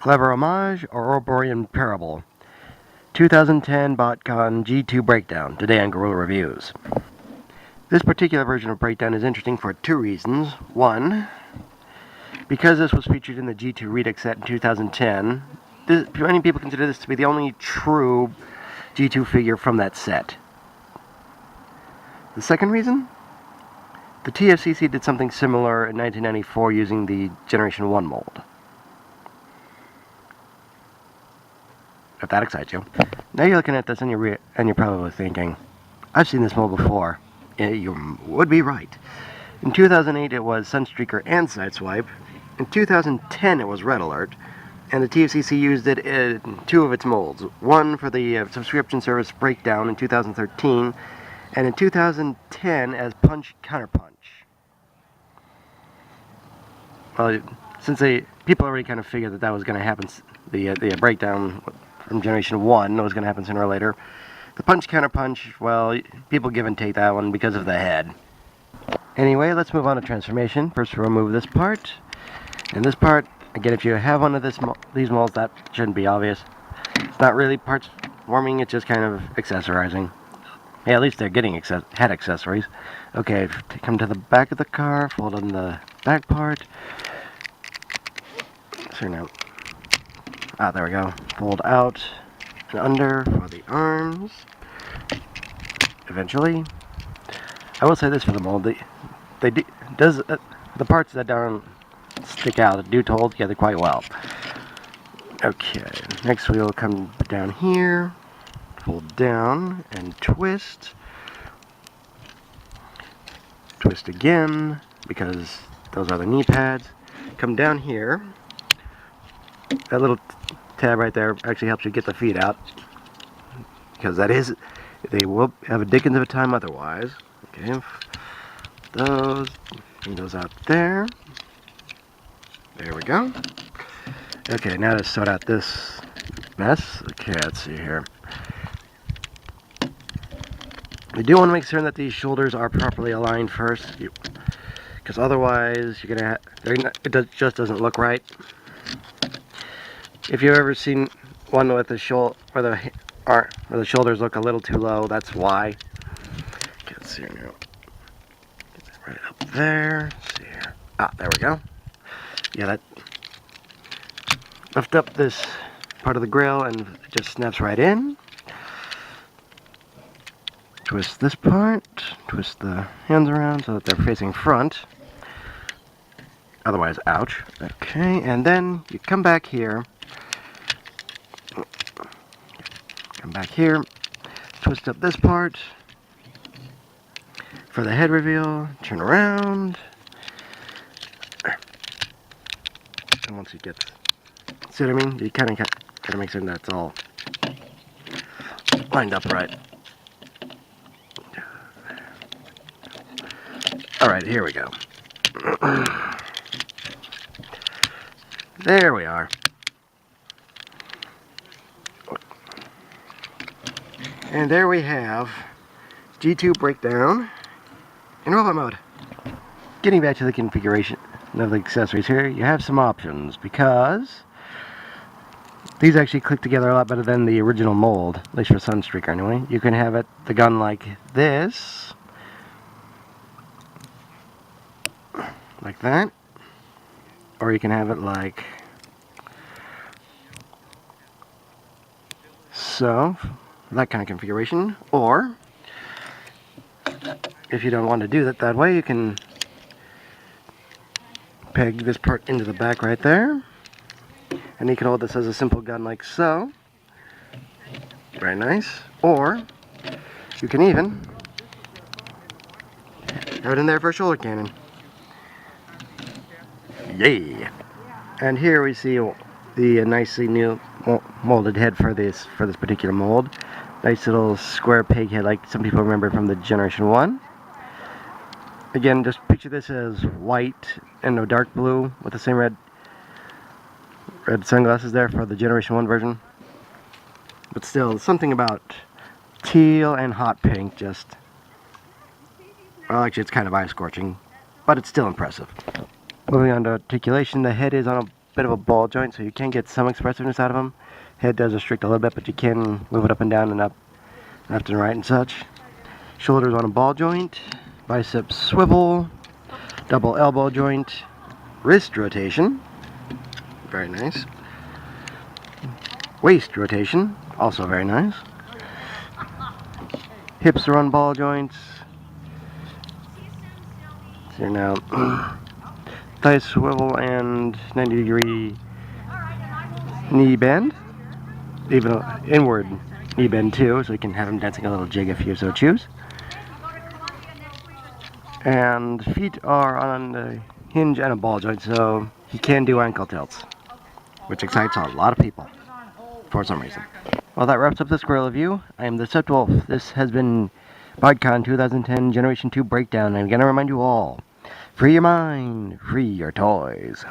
Clever homage or Ouroborean parable? 2010 Botcon G2 Breakdown, today on Guerrilla Reviews. This particular version of Breakdown is interesting for two reasons. One, because this was featured in the G2 Redux set in 2010, many people consider this to be the only true G2 figure from that set. The second reason? The TFCC did something similar in 1994 using the Generation 1 mold. If that excites you. Now you're looking at this and you're probably thinking, I've seen this mold before. You would be right. In 2008 it was Sunstreaker and Sideswipe. In 2010 it was Red Alert. And the TFCC used it in two of its molds. One for the subscription service Breakdown in 2013, and in 2010 as Punch Counterpunch. Well, since people already kind of figured that was going to happen, the Breakdown from Generation 1 was going to happen sooner or later. The Punch Counterpunch, well, people give and take that one because of the head. Anyway, let's move on to transformation. First we'll remove this part. And this part, again, if you have one of these molds, that shouldn't be obvious. It's not really parts warming, it's just kind of accessorizing. Yeah, at least they're getting head accessories. Okay, come to the back of the car, fold in the back part. So now, there we go. Fold out and under for the arms. Eventually, I will say this for the mold: the parts that don't stick out do hold together quite well. Okay, next we will come down here, fold down and twist. Twist again, because those are the knee pads. Come down here. That little tab right there actually helps you get the feet out, because they will have a dickens of a time otherwise. Okay, bring those out there. There we go. Okay, now to sort out this mess. Okay, let's see here. We do want to make certain that these shoulders are properly aligned first, because otherwise you're gonna it just doesn't look right. If you've ever seen one with the where the shoulders look a little too low, that's why. Okay, let's see here now. Get that right up there. Let's see here. There we go. Yeah, that lift up this part of the grill and it just snaps right in. Twist this part, twist the hands around so that they're facing front. Otherwise, ouch. Okay, and then you come back here. Twist up this part for the head reveal, turn around. And once you see what I mean? You kind of gotta make sure that's all lined up right. Alright, here we go. There we are. And there we have G2 Breakdown in robot mode. Getting back to the configuration of the accessories here, you have some options, because these actually click together a lot better than the original mold, at least for Sunstreaker anyway. You can have the gun like this, like that, or you can have it like so, that kind of configuration. Or if you don't want to do that way, you can peg this part into the back right there, and you can hold this as a simple gun like so. Very nice. Or you can even have it in there for a shoulder cannon. Yay! And here we see the nicely new molded head for this particular mold. Nice little square peg head, like some people remember from the Generation 1. Again, just picture this as white and no dark blue with the same red sunglasses there for the Generation 1 version. But still, something about teal and hot pink just... Well, actually, it's kind of eye-scorching, but it's still impressive. Moving on to articulation, the head is on a bit of a ball joint, so you can get some expressiveness out of him. Head does restrict a little bit, but you can move it up and down and up, left and right and such. Shoulders on a ball joint, biceps swivel, double elbow joint, wrist rotation, very nice. Waist rotation, also very nice. Hips are on ball joints. So now thigh swivel and 90-degree knee bend, even inward knee bend too, so you can have him dancing a little jig if you so choose. And feet are on the hinge and a ball joint, so he can do ankle tilts, which excites a lot of people for some reason. Well, that wraps up this Guerrilla review. I am the Deceptiwolf. This has been Botcon 2010 Generation 2 Breakdown. I'm going to remind you all, free your mind, free your toys.